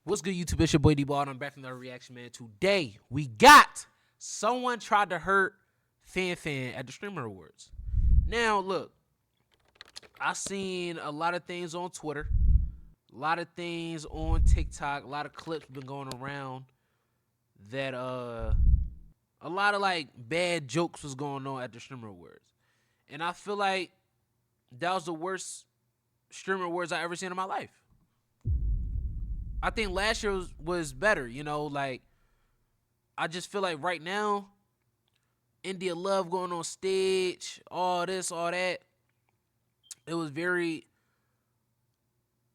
What's good, YouTube? It's your boy D-Ball, and I'm back from the reaction, man. Today, we got someone tried to hurt FanFan at the Streamer Awards. Now, look, I've seen a lot of things on Twitter, a lot of things on TikTok, a lot of clips been going around that a lot of like bad jokes was going on at the Streamer Awards. And I feel like that was the worst Streamer Awards I ever seen in my life. I think last year was better, you know, like I just feel like right now, India Love going on stage, all this, all that. It was very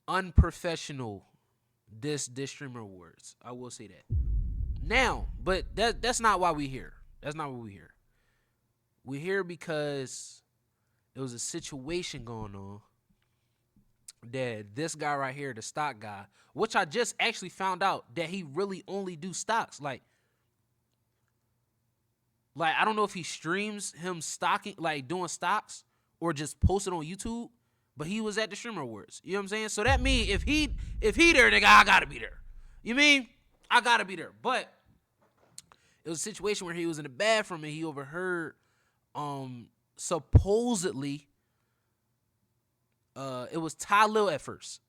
unprofessional, this Streamer Awards. I will say that. Now, but that's not why we here. That's not why we here. We're here because there was a situation going on that this guy right here, the stock guy, which I just actually found out that he really only do stocks. Like I don't know if he streams him stocking, like doing stocks, or just posted on YouTube, but he was at the Streamer Awards. You know what I'm saying? So that means if he there, nigga, I gotta be there. You mean? I gotta be there. But it was a situation where he was in the bathroom and he overheard supposedly it was Ty Lil at first.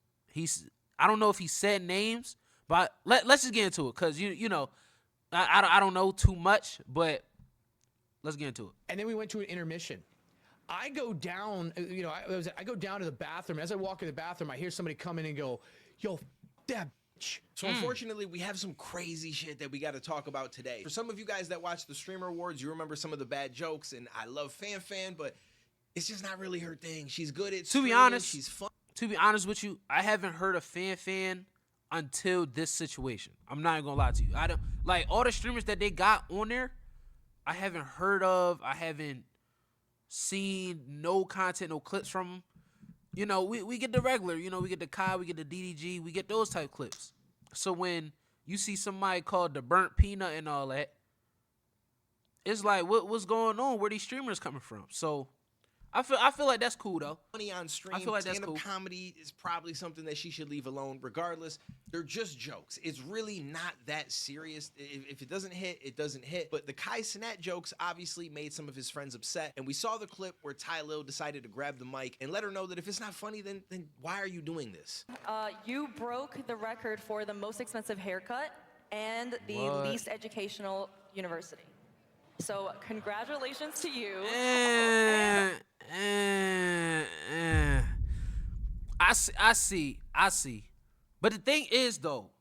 I don't know if he said names, but let's just get into it, because you know I don't know too much, but let's get into it. And then we went to an intermission. I go down, you know, I go down to the bathroom. As I walk in the bathroom, I hear somebody come in and go, "Yo, that bitch." So unfortunately, we have some crazy shit that we got to talk about today. For some of you guys that watch the Streamer Awards, you remember some of the bad jokes, and I love FanFan, but it's just not really her thing. She's good at streaming, she's fun. To be honest with you, I haven't heard of FanFan until this situation. I'm not even gonna lie to you. I don't like all the streamers that they got on there. I haven't heard of. I haven't seen no content, no clips from them. You know, we get the regular. You know, we get the Kai, we get the DDG, we get those type clips. So when you see somebody called the burnt peanut and all that, it's like, what's going on? Where these streamers coming from? So I feel like that's cool though. Money on stream, I feel like that's stand-up cool. comedy is probably something that she should leave alone. Regardless, they're just jokes. It's really not that serious. If it doesn't hit, it doesn't hit. But the Kai Cenat jokes obviously made some of his friends upset, and we saw the clip where Ty Lil decided to grab the mic and let her know that if it's not funny, then why are you doing this? You broke the record for the most expensive haircut and the least educational university. So congratulations to you. I see. But the thing is, though,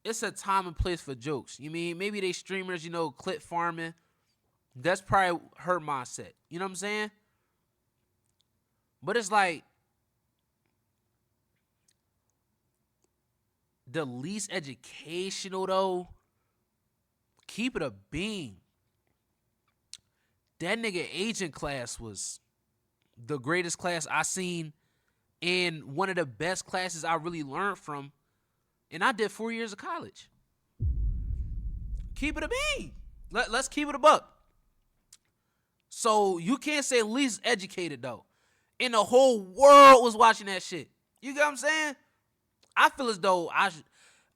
it's a time and place for jokes. You mean maybe they streamers, you know, clip farming. That's probably her mindset. You know what I'm saying? But it's like the least educational, though. Keep it a bean. That nigga agent class was the greatest class I seen, and one of the best classes I really learned from. And I did 4 years of college. Keep it a bean. Let's keep it a buck. So you can't say least educated though. And the whole world was watching that shit. You get what I'm saying? I feel as though I ain't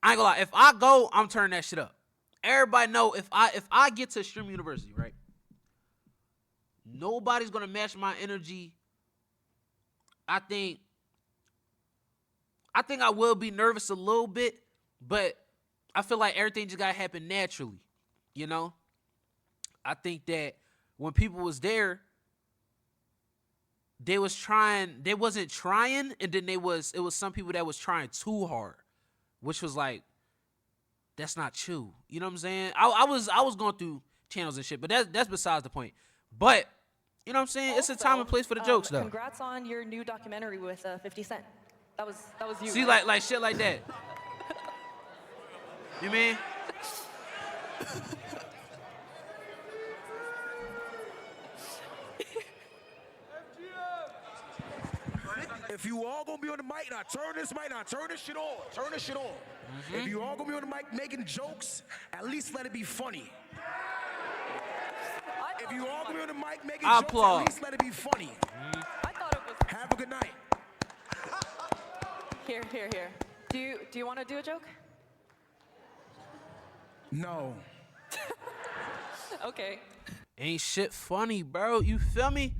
gonna lie. If I go, I'm turning that shit up. Everybody know if I get to Stream University, right? Nobody's gonna match my energy. I think I will be nervous a little bit, but I feel like everything just gotta happen naturally. You know? I think that when people was there, they wasn't trying, and then it was some people that was trying too hard, which was like, that's not true. You know what I'm saying? I was going through channels and shit, but that's besides the point. But you know what I'm saying? Also, it's a time and place for the jokes, though. Congrats on your new documentary with 50 Cent. That was you. See, right? like shit like that. You mean? If you all gonna be on the mic, now turn this mic, now turn this shit on. Turn this shit on. If you all gonna be on the mic making jokes, at least let it be funny. If you all gonna be on the mic making jokes, applaud. at least let it be funny. I thought it was. Have a good night. Here. Do you want to do a joke? No. Okay. Ain't shit funny, bro. You feel me?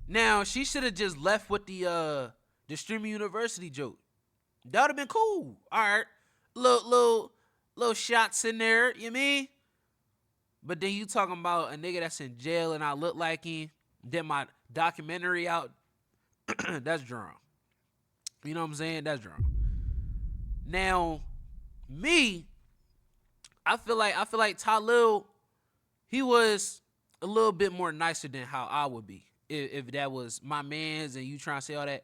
Now she should have just left with the streaming university joke. That would have been cool. All right, little shots in there. You mean? But then you talking about a nigga that's in jail and I look like him. Then my documentary out. That's drunk. You know what I'm saying? That's drunk. Now, me, I feel like Talil, he was a little bit more nicer than how I would be if that was my man's and you trying to say all that.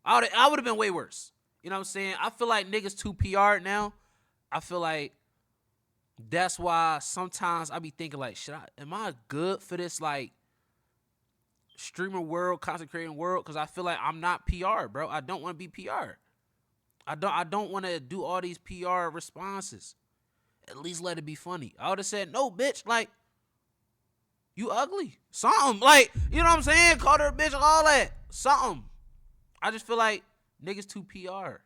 I would have been way worse. You know what I'm saying? I feel like niggas too PR now. I feel like that's why sometimes I be thinking like, am I good for this like streamer world, content creating world? Because I feel like I'm not PR, bro. I don't want to be PR. I don't want to do all these PR responses. At least let it be funny. I would have said, no, bitch, like, you ugly. Something. Like, you know what I'm saying? Called her a bitch, all that. Something. I just feel like niggas too PR.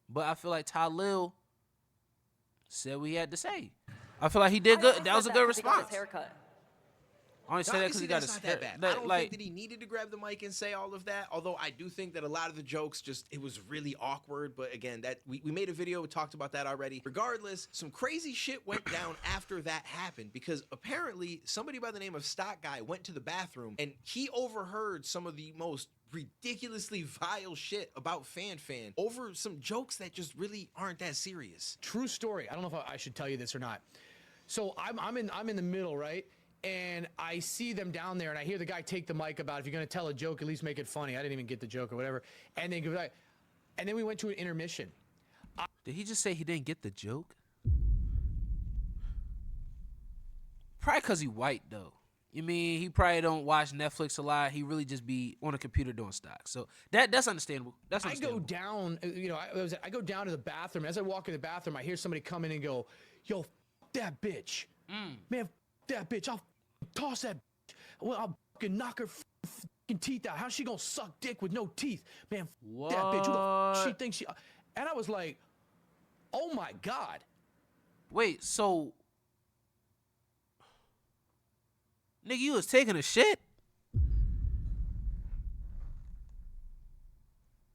But I feel like Talil said what he had to say. I feel like he did good. That was a good response. Haircut. I only say that because he got his not that hair. bad. I don't think that he needed to grab the mic and say all of that. Although I do think that a lot of the jokes it was really awkward. But again, that we made a video, we talked about that already. Regardless, some crazy shit went down after that happened because apparently somebody by the name of TheStockGuy went to the bathroom and he overheard some of the most ridiculously vile shit about FanFan over some jokes that just really aren't that serious. True story. I don't know if I should tell you this or not. So I'm in the middle, right? And I see them down there, and I hear the guy take the mic about if you're gonna tell a joke, at least make it funny. I didn't even get the joke or whatever. And then we went to an intermission. Did he just say he didn't get the joke? Probably because he white, though. You mean he probably don't watch Netflix a lot. He really just be on a computer doing stocks. So that's understandable. That's understandable. I go down, I go down to the bathroom. As I walk in the bathroom, I hear somebody come in and go, "Yo, that bitch, man, that bitch. I'll toss that bitch. Well, I'll fucking knock her fucking teeth out. How's she gonna suck dick with no teeth, man? That bitch. Who the she thinks she?" And I was like, "Oh my god." Wait, so nigga, you was taking a shit?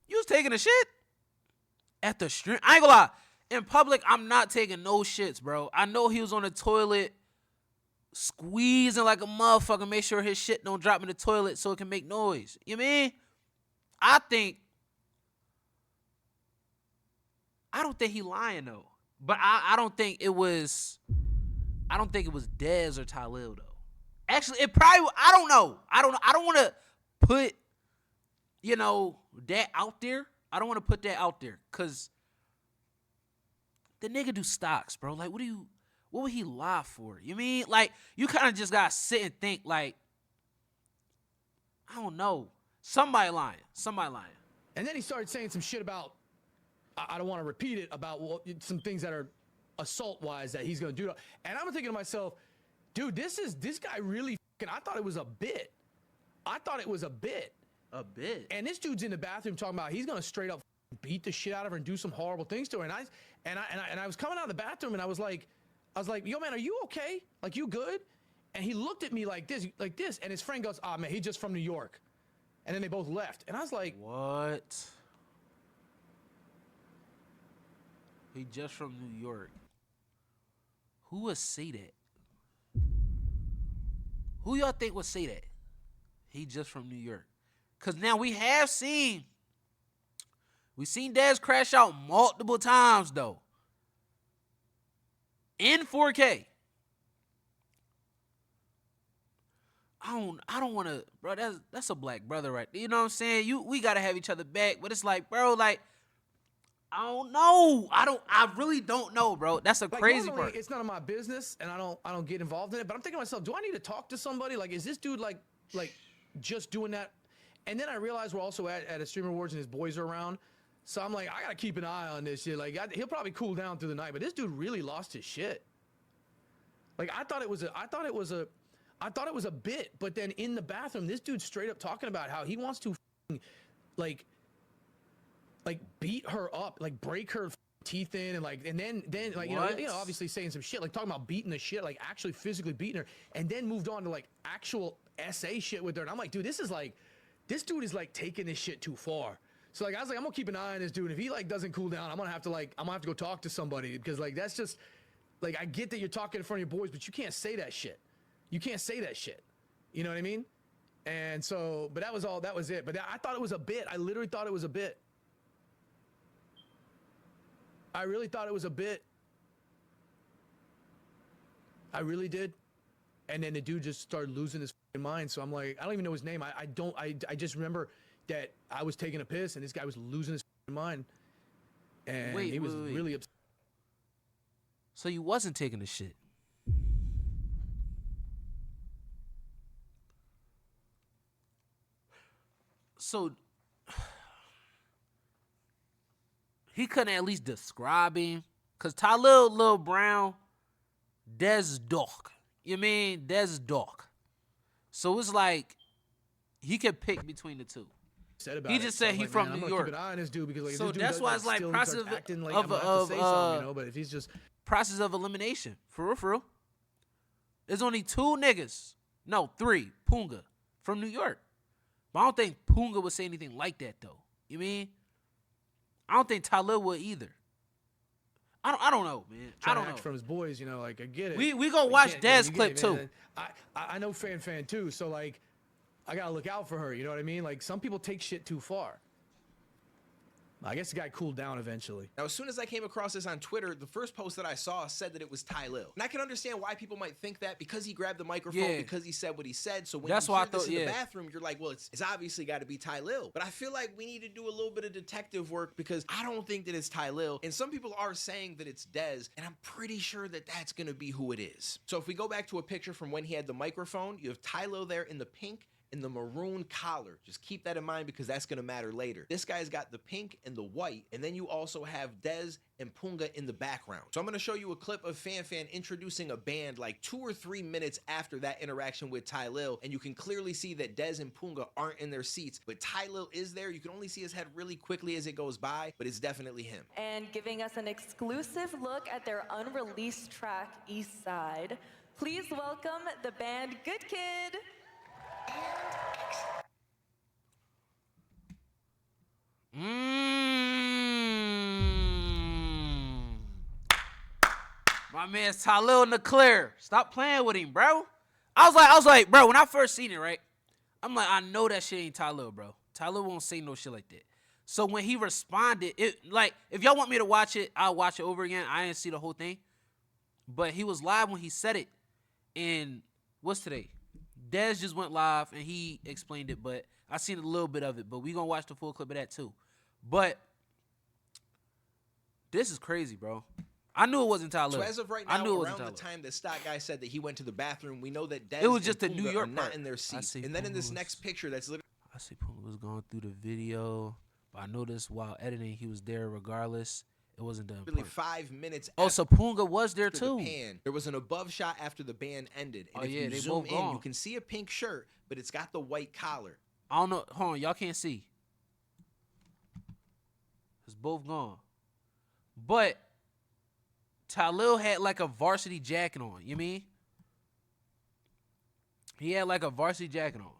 You was taking a shit? At the stream? I ain't gonna lie. In public, I'm not taking no shits, bro. I know he was on the toilet squeezing like a motherfucker, make sure his shit don't drop in the toilet so it can make noise. You mean? I don't think he lying though. But I don't think it was Dezz or Talil though. Actually, it probably, I don't know. I don't want to put, that out there. I don't want to put that out there because the nigga do stocks, bro. Like, what would he lie for? You mean? Like, you kind of just got to sit and think, like, I don't know. Somebody lying. And then he started saying some shit about, I don't want to repeat it, about some things that are assault-wise that he's going to do. And I'm thinking to myself, dude, this guy really fucking, I thought it was a bit. A bit? And this dude's in the bathroom talking about he's going to straight up beat the shit out of her and do some horrible things to her. And I was coming out of the bathroom and I was like, yo, man, are you okay? Like, you good? And he looked at me like this. And his friend goes, man, he's just from New York. And then they both left. And I was like, what? He just from New York. Who would say that? Who y'all think would say that? He just from New York. Because now we've seen Dezz crash out multiple times, though. In 4K. I don't want to, bro, that's a black brother right there. You know what I'm saying? We got to have each other back. But it's like, bro, like, I don't know. I really don't know, bro. That's a crazy part. It's none of my business, and I don't get involved in it. But I'm thinking to myself, do I need to talk to somebody? Like, is this dude like just doing that? And then I realized we're also at a Streamer Awards and his boys are around. So I'm like, I gotta keep an eye on this shit. Like, he'll probably cool down through the night, but this dude really lost his shit. Like, I thought it was a bit, but then in the bathroom, this dude's straight up talking about how he wants to like like beat her up, like break her teeth in, and like, and then like, you know, obviously saying some shit, like talking about beating the shit, like actually physically beating her, and then moved on to like actual SA shit with her. And I'm like, dude, this dude is like taking this shit too far. So like, I was like, I'm gonna keep an eye on this dude. If he like doesn't cool down, I'm gonna have to go talk to somebody, because like that's just like, I get that you're talking in front of your boys, but you can't say that shit. You can't say that shit. You know what I mean? And so, but that was it. But I thought it was a bit. I literally thought it was a bit. I really thought it was a bit. I really did. And then the dude just started losing his mind. So I'm like, I don't even know his name. I just remember that I was taking a piss and this guy was losing his mind. And he was really upset. So you wasn't taking the shit? So he couldn't at least describe him, cause Talil Lil Brown, Dezz dark. You mean Dezz dark? So it's like he could pick between the two. He just said he from New York. Keep an eye on this dude, because like, so this dude that's why it's like process acting like I'm gonna have to say something, you know. But if he's just process of elimination, for real. There's only 2 niggas, no 3, Punga from New York. But I don't think Punga would say anything like that though. You mean? I don't think Talib would either. I don't know, man. I don't know. From his boys, you know, like I get it. We gonna watch Dezz clip too. I know FanFan too, so like I gotta look out for her. You know what I mean? Like some people take shit too far. I guess the guy cooled down eventually. Now, as soon as I came across this on Twitter, the first post that I saw said that it was Ty Lil. And I can understand why people might think that, because he grabbed the microphone, because he said what he said. So when you hear this in the bathroom, you're like, well, it's obviously got to be Ty Lil. But I feel like we need to do a little bit of detective work, because I don't think that it's Ty Lil. And some people are saying that it's Dezz, and I'm pretty sure that that's going to be who it is. So if we go back to a picture from when he had the microphone, you have Ty Lil there in the pink and the maroon collar. Just keep that in mind, because that's gonna matter later. This guy's got the pink and the white, and then you also have Dezz and Punga in the background. So I'm gonna show you a clip of FanFan introducing a band like 2 or 3 minutes after that interaction with Ty Lil, and you can clearly see that Dezz and Punga aren't in their seats, but Ty Lil is there. You can only see his head really quickly as it goes by, but it's definitely him. And giving us an exclusive look at their unreleased track, East Side. Please welcome the band Good Kid. My man's Talil in the clear. Stop playing with him, bro. I was like, bro, when I first seen it, right? I'm like, I know that shit ain't Talil, bro. Talil won't say no shit like that. So when he responded, it like, if y'all want me to watch it, I'll watch it over again. I didn't see the whole thing. But he was live when he said it. And what's today? Dezz just went live and he explained it, but I seen a little bit of it. But we gonna watch the full clip of that too. But this is crazy, bro. I knew it wasn't Talib. So as of right now, around the time that TheStockGuy said that he went to the bathroom, we know that Dezz was just and a New Punga York are not part. in their seats. And then in this next picture, that's literally, I see Punga was going through the video, but I noticed while editing, he was there regardless. It wasn't done. really 5 minutes. Oh, so Punga was there after too. the pan. There was an above shot after the band ended. And Oh, if yeah, you they zoom both in, gone. you can see a pink shirt, but it's got the white collar. I don't know. Hold on, y'all can't see. It's both gone. But Talil had like a varsity jacket on. You mean? He had like a varsity jacket on.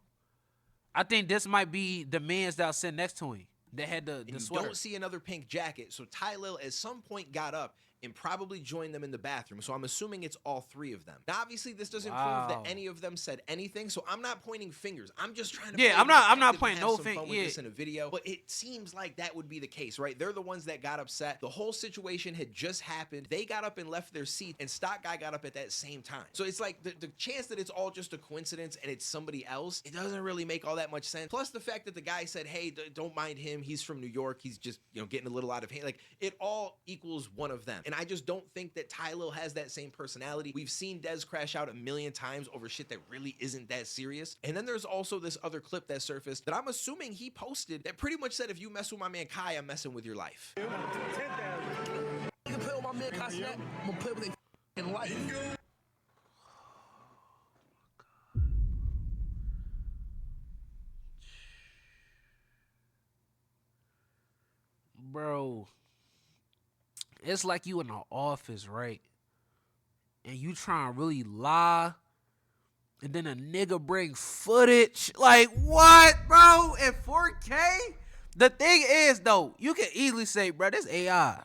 I think this might be the man's that was sitting next to him that had the You sweater. don't see another pink jacket. So Ty Lil at some point got up and probably joined them in the bathroom. So I'm assuming it's all 3 of them. Now, obviously, this doesn't prove that any of them said anything. So I'm not pointing fingers. I'm just trying to. Yeah, I'm not pointing no fingers. Yeah. This in a video, but it seems like that would be the case, right? They're the ones that got upset. The whole situation had just happened. They got up and left their seat, and TheStockGuy got up at that same time. So it's like the chance that it's all just a coincidence and it's somebody else. It doesn't really make all that much sense. Plus the fact that the guy said, "Hey, don't mind him. He's from New York. He's just getting a little out of hand." Like it all equals one of them, and I just don't think that Ty Lil has that same personality. We've seen Dezz crash out a million times over shit that really isn't that serious. And then there's also this other clip that surfaced that I'm assuming he posted that pretty much said, if you mess with my man Kai, I'm messing with your life. You can play with my man Kai Snap, I'm gonna play with their life. bro, it's like you in the office, right? And you trying to really lie, and then a nigga bring footage. Like, what, bro? In 4K? The thing is, though, you can easily say, bro, this AI.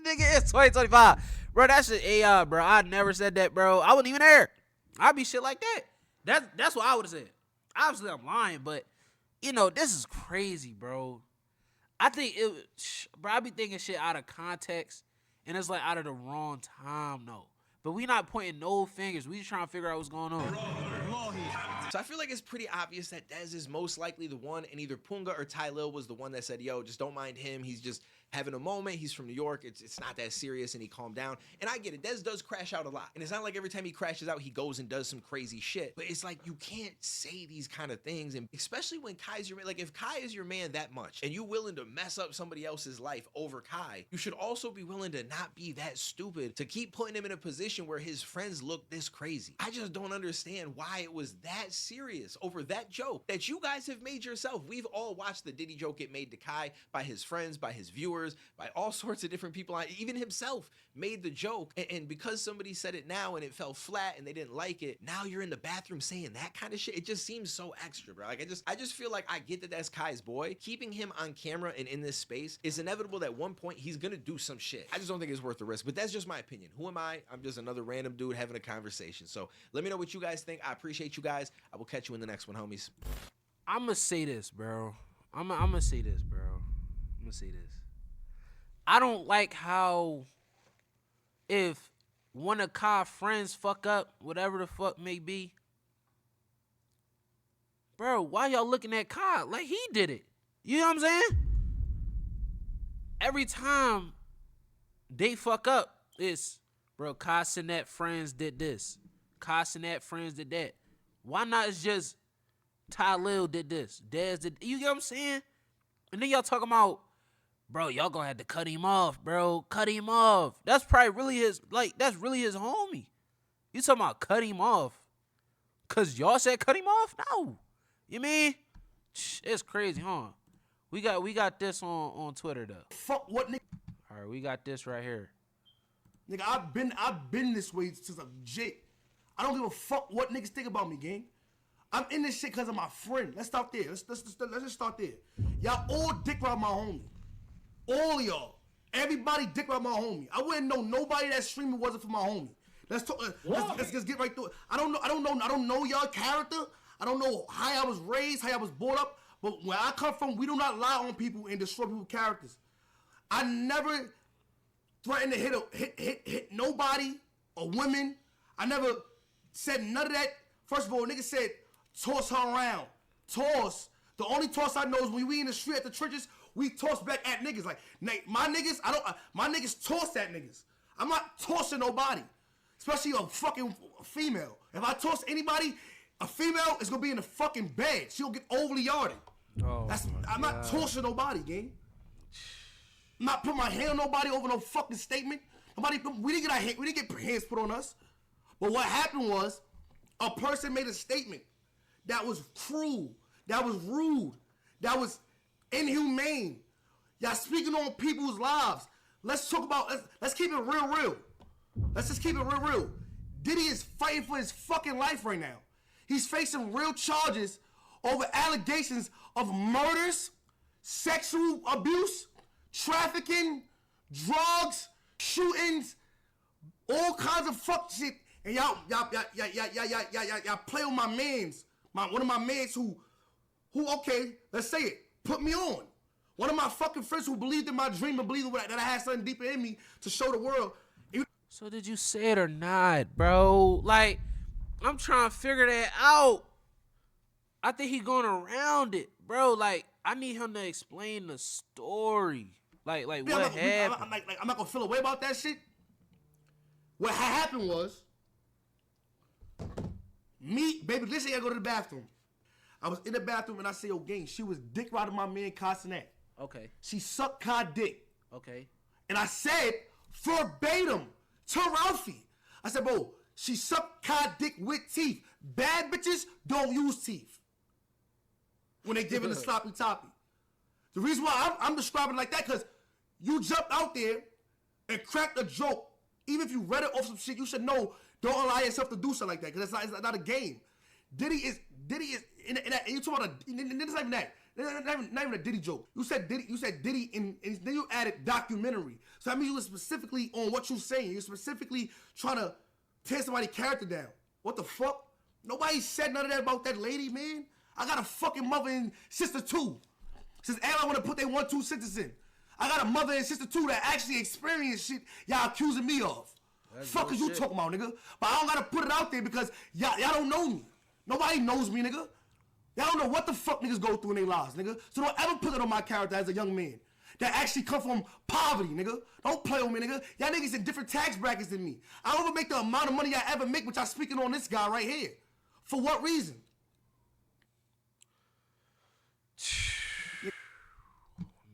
Nigga, it's 2025. Bro, that shit AI, bro. I never said that, bro. I wouldn't even there. I'd be shit like that. That's what I would have said. Obviously, I'm lying, but, you know, this is crazy, bro. I think bro, I be thinking shit out of context, and it's like out of the wrong time, though. But we not pointing no fingers. We just trying to figure out what's going on. So I feel like it's pretty obvious that Dezz is most likely the one, and either Punga or Ty Lil was the one that said, yo, just don't mind him. He's just having a moment. He's from New York. It's not that serious, and he calmed down. And I get it. Dezz does crash out a lot. And it's not like every time he crashes out, he goes and does some crazy shit. But it's like you can't say these kind of things, and especially when Kai's your man. Like, if Kai is your man that much, and you willing to mess up somebody else's life over Kai, you should also be willing to not be that stupid to keep putting him in a position where his friends look this crazy. I just don't understand why it was that serious over that joke that you guys have made yourself. We've all watched the Diddy joke get made to Kai by his friends, by his viewers, by all sorts of different people. Even himself made the joke, and because somebody said it now and it fell flat and they didn't like it, now you're in the bathroom saying that kind of shit. It just seems so extra, bro. Like, I just feel like I get that that's Kai's boy. Keeping him on camera and in this space is inevitable that at one point he's gonna do some shit. I just don't think it's worth the risk, but that's just my opinion. Who am I? I'm just another random dude having a conversation. So let me know what you guys think. I appreciate you guys. I will catch you in the next one, homies. I'm gonna say this, bro. I'm gonna say this, bro. I'm gonna say this. I don't like how if one of Kai's friends fuck up, whatever the fuck may be, bro, why y'all looking at Kai like he did it? You know what I'm saying? Every time they fuck up, it's, bro, Kai Cenat friends did this. Kai Cenat friends did that. Why not it's just Ty Lil did this? Dezz did, you get what I'm saying? And then y'all talking about, bro, y'all gonna have to cut him off, bro. Cut him off. That's probably really his, like, that's really his homie. You talking about cut him off cause y'all said cut him off? No. You mean? It's crazy, huh? We got this on Twitter though. Fuck what, nigga? All right, we got this right here. Nigga, I've been this way since I'm jit. I don't give a fuck what niggas think about me, gang. I'm in this shit because of my friend. Let's start there. Let's just start there. Y'all all dick ride my homie. All of y'all. Everybody dick ride my homie. I wouldn't know nobody that streaming wasn't for my homie. Let's talk. Let's just get right through it. I don't know y'all character. I don't know how I was raised, how I was brought up. But where I come from, we do not lie on people and destroy people's characters. I never threatened to hit nobody or women. I never said none of that. First of all, nigga said toss her around. Toss. The only toss I know is when we in the street at the churches, we toss back at niggas. Like, my niggas, my niggas toss at niggas. I'm not tossing nobody, especially a fucking female. If I toss anybody, a female is gonna be in the fucking bed. She'll get overly yarded. Oh, I'm not tossing nobody, gang. I'm not putting my hand on nobody over no fucking statement. We didn't get hands put on us. But what happened was, a person made a statement that was cruel, that was rude, that was inhumane. Y'all speaking on people's lives. Let's talk about, let's keep it real. Let's just keep it real. Diddy is fighting for his fucking life right now. He's facing real charges over allegations of murders, sexual abuse, trafficking, drugs, shootings, all kinds of fuck shit. And y'all play with my mans. One of my mans who, okay, let's say it, put me on. One of my fucking friends who believed in my dream and believed that I had something deeper in me to show the world. So did you say it or not, bro? Like, I'm trying to figure that out. I think he going around it, bro. Like, I need him to explain the story. Like what happened? I'm not gonna feel a way about that shit. What happened was, baby, listen, I go to the bathroom. I was in the bathroom and I say, yo, gang, she was dick riding my man Kai Cenat. Okay. She sucked Kai dick. Okay. And I said verbatim to Ralphie. I said, bro, she sucked Kai dick with teeth. Bad bitches don't use teeth when they giving the sloppy toppy. The reason why I'm describing it like that, because You jumped out there and cracked a joke. Even if you read it off some shit, you should know. Don't allow yourself to do something like that because it's not a game. Diddy is, and you talk about it's not even that. Not even a Diddy joke. You said Diddy, and then you added documentary. So that means you were specifically on what you're saying. You're specifically trying to tear somebody's character down. What the fuck? Nobody said none of that about that lady, man. I got a fucking mother and sister too. Since everyone want to put their 1-2 sentence in. I got a mother and sister too that actually experienced shit y'all accusing me of. Fuck is you talking about, nigga? But I don't gotta put it out there because y'all don't know me. Nobody knows me, nigga. Y'all don't know what the fuck niggas go through in their lives, nigga. So don't ever put it on my character as a young man that actually come from poverty, nigga. Don't play with me, nigga. Y'all niggas in different tax brackets than me. I don't even make the amount of money I ever make, which I'm speaking on this guy right here. For what reason?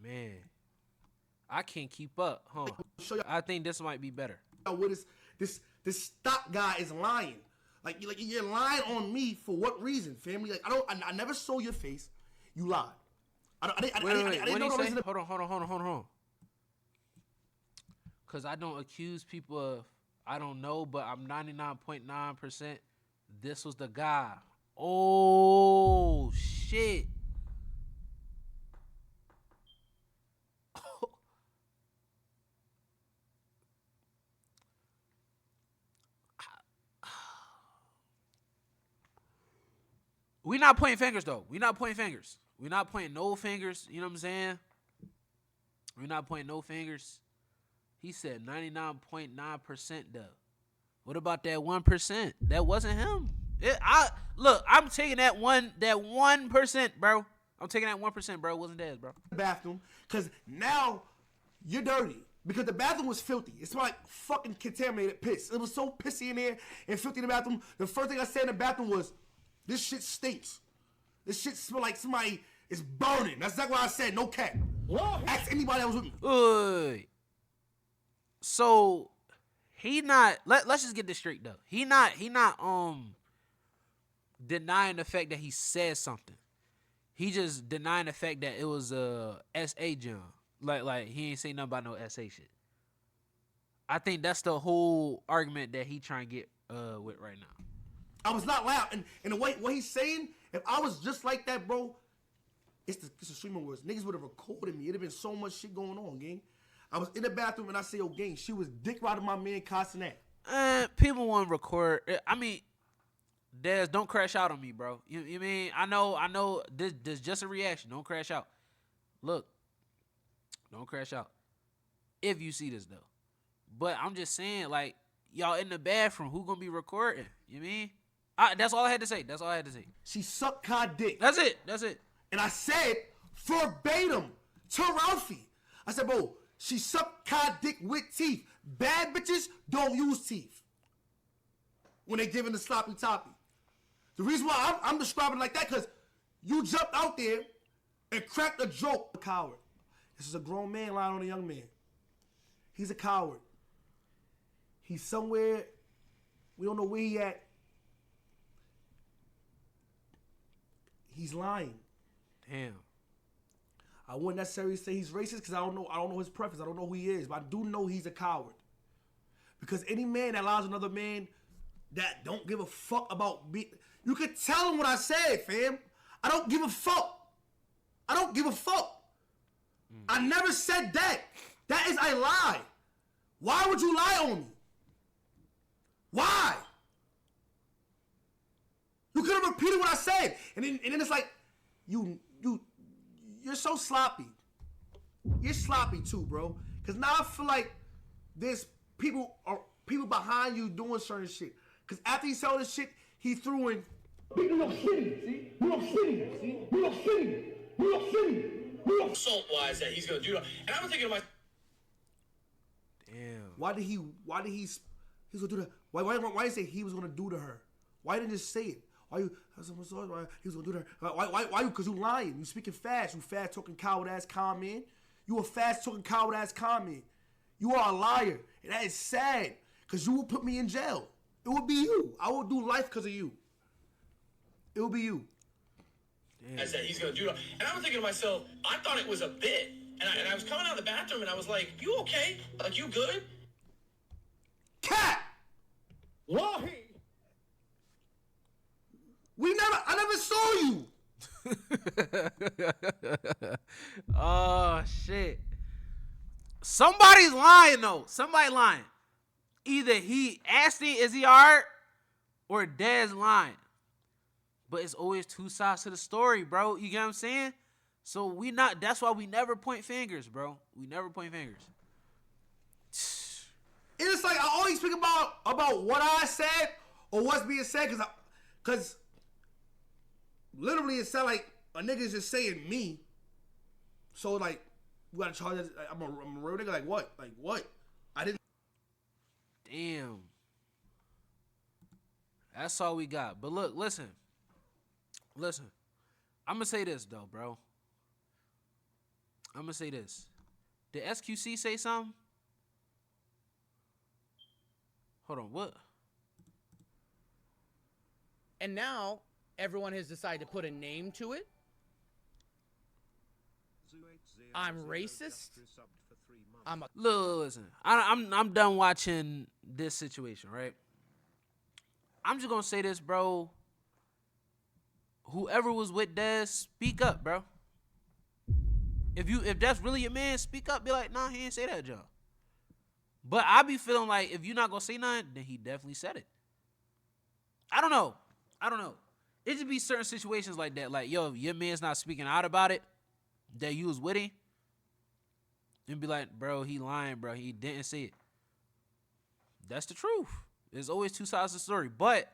Man, I can't keep up, huh? I think this might be better. What is this stock guy is lying. Like you're lying on me for what reason, family? Like I never saw your face. You lied. I didn't know the reason. Hold on. Cause I don't accuse people of I don't know, but I'm 99.9%. This was the guy. Oh shit. We not pointing fingers though. We not pointing fingers. We not pointing no fingers. You know what I'm saying? We not pointing no fingers. He said 99.9% though. What about that 1%? That wasn't him. I'm taking that 1%, bro. I'm taking that 1%, bro. It wasn't Dezz, bro. Bathroom, cause now you're dirty. Because the bathroom was filthy. It smelled like fucking contaminated piss. It was so pissy in there and filthy in the bathroom. The first thing I said in the bathroom was, this shit stinks. This shit smell like somebody is burning. That's exactly what I said. No cap. What? Ask anybody that was with me. So he not. Let's just get this straight though. He not denying the fact that he said something. He just denying the fact that it was a SA jump. Like he ain't say nothing about no SA shit. I think that's the whole argument that he trying to get with right now. I was not loud, and the way what he's saying, if I was just like that, bro, it's the streamer words. Niggas would have recorded me. It'd have been so much shit going on, gang. I was in the bathroom and I say, yo, gang, she was dick riding my man Castanet. People want to record. I mean, Dezz, don't crash out on me, bro. You mean I know. This just a reaction. Don't crash out. Look, don't crash out. If you see this though, but I'm just saying, like y'all in the bathroom, who gonna be recording? You mean? That's all I had to say. She sucked Kai dick. That's it. And I said verbatim to Ralphie. I said, bro, she sucked Kai dick with teeth. Bad bitches don't use teeth when they giving the sloppy toppy. The reason why I'm describing it like that, because you jumped out there and cracked a joke. A coward. This is a grown man lying on a young man. He's a coward. He's somewhere, we don't know where he at. He's lying. Damn. I wouldn't necessarily say he's racist because I don't know his preference. I don't know who he is, but I do know he's a coward. Because any man that allows another man that don't give a fuck about me, you can tell him what I said, fam. I don't give a fuck. I never said that. That is a lie. Why would you lie on me? Why? You could have repeated what I said. And then it's like, you're so sloppy. You're sloppy too, bro. Because now I feel like there's people behind you doing certain shit. Because after he saw this shit, he threw in, New York City. Assault-wise that he's going to do that. And I'm thinking to myself, damn. Why did he's gonna do that? Why did he say he was gonna do to her? Why didn't just say it? Why he was gonna do to her? Why you? Because you lying. You speaking fast. You fast talking coward ass comment. You a fast talking coward ass comment. You are a liar, and that is sad. Because you will put me in jail. It will be you. I will do life because of you. It will be you. as that he's going to do that. And I'm thinking to myself, I thought it was a bit. And I was coming out of the bathroom, and I was like, "You okay? Like, you good?" Cat! Wahi! I never saw you. Oh shit. Somebody's lying though. Somebody lying. Either he asking, is he alright? Or Dezz lying. But it's always two sides to the story, bro. You get what I'm saying? So that's why we never point fingers, bro. We never point fingers. And it's like I always think about what I said or what's being said because literally it sound like a nigga's just saying me. So like we gotta charge it. I'm a real nigga. Like what? Like what? I didn't. Damn. That's all we got. But look, listen. I'm gonna say this though, bro. I'm gonna say this. Did SQC say something? Hold on, what? And now everyone has decided to put a name to it. I'm racist. Look, listen. I'm done watching this situation, right? I'm just gonna say this, bro. Whoever was with Dezz, speak up, bro. If that's really your man, speak up. Be like, nah, he ain't say that, John. But I be feeling like if you're not gonna say nothing, then he definitely said it. I don't know. It just be certain situations like that. Like, yo, if your man's not speaking out about it, that you was with him, and be like, bro, he lying, bro. He didn't say it. That's the truth. There's always two sides to the story. But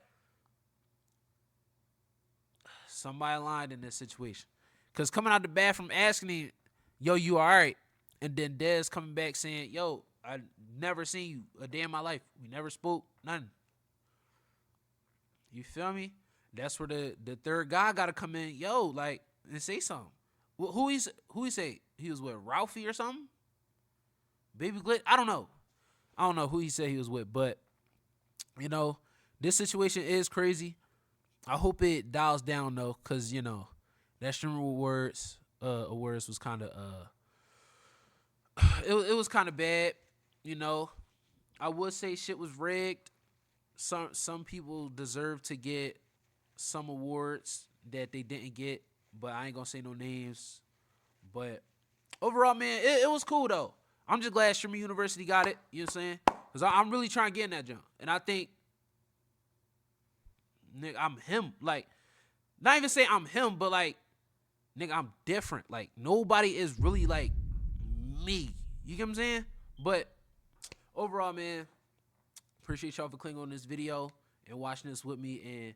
somebody lied in this situation. Because coming out the bathroom asking him, yo, you all right? And then Dezz coming back saying, yo, I never seen you a day in my life. We never spoke, nothing. You feel me? That's where the third guy got to come in, yo, like, and say something. Who he say? He was with Ralphie or something? Baby Glitch? I don't know who he said he was with, but, you know, this situation is crazy. I hope it dials down, though, because, you know, that Streamer Awards was kind of, it was kind of bad, you know. I would say shit was rigged. Some people deserve to get some awards that they didn't get, but I ain't gonna say no names. But overall, man, it was cool, though. I'm just glad Streamer University got it, you know what I'm saying? Because I'm really trying to get in that jump. And I think, nigga, I'm him. Like, not even say I'm him, but like, nigga, I'm different. Like, nobody is really like me. You get what I'm saying? But overall, man, appreciate y'all for clicking on this video and watching this with me. And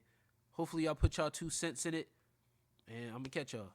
hopefully y'all put y'all 2 cents in it. And I'm going to catch y'all.